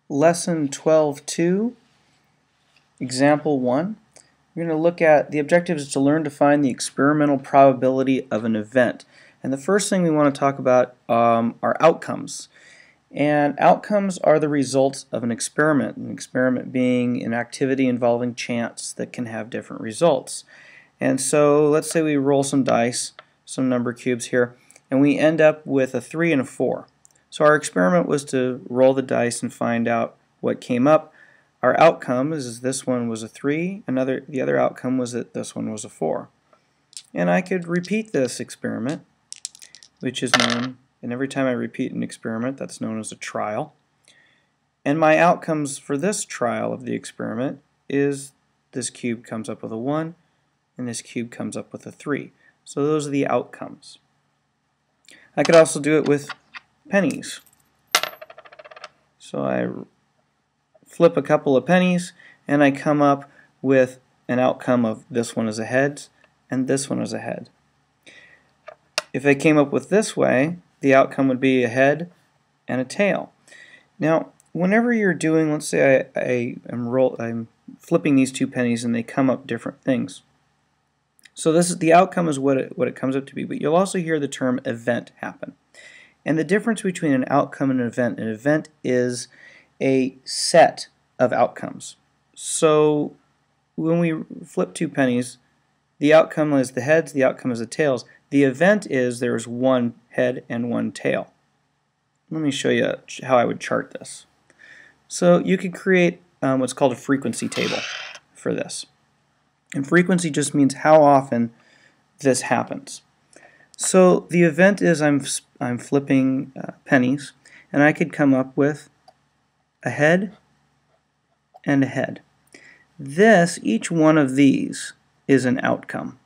Lesson 12-2, Example 1. We're going to look at the objective is to learn to find the experimental probability of an event. And the first thing we want to talk about are outcomes. And outcomes are the results of an experiment being an activity involving chance that can have different results. And so let's say we roll some dice, some number cubes here, and we end up with a 3 and a 4. So our experiment was to roll the dice and find out what came up. Our outcome is this one was a 3, the other outcome was that this one was a 4. And I could repeat this experiment, which is known, and every time I repeat an experiment, that's known as a trial. And my outcomes for this trial of the experiment is this cube comes up with a 1, and this cube comes up with a 3. So those are the outcomes. I could also do it with pennies. So I flip a couple of pennies and I come up with an outcome of this one is a heads and this one is a head. If I came up with this way, the outcome would be a head and a tail. Now, whenever you're doing, let's say I'm flipping these two pennies and they come up different things. So this is the outcome is what it comes up to be, but you'll also hear the term event happen. And the difference between an outcome and an event is a set of outcomes. So when we flip two pennies, the outcome is the heads, the outcome is the tails. The event is there's one head and one tail. Let me show you how I would chart this. So you could create what's called a frequency table for this. And frequency just means how often this happens. So the event is I'm flipping pennies, and I could come up with a head and a head. Each one of these is an outcome.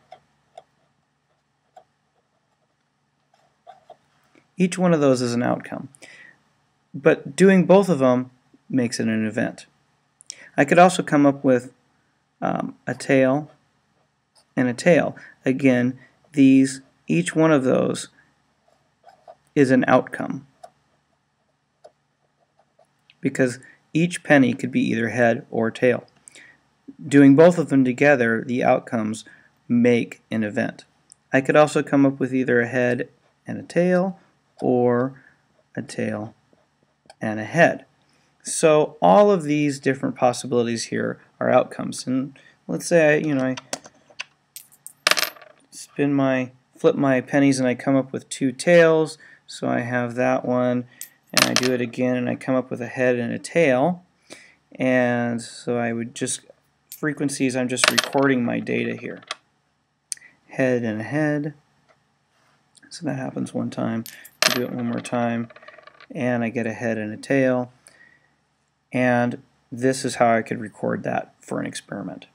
Each one of those is an outcome. But doing both of them makes it an event. I could also come up with a tail and a tail. Again, each one of those is an outcome because each penny could be either head or tail. Doing both of them together, the outcomes make an event. I could also come up with either a head and a tail or a tail and a head. So all of these different possibilities here are outcomes. And let's say I flip my pennies and I come up with two tails. So I have that one, and I do it again and I come up with a head and a tail. And so I would just frequencies, I'm just recording my data here. Head and a head. So that happens one time. I do it one more time and I get a head and a tail. And this is how I could record that for an experiment.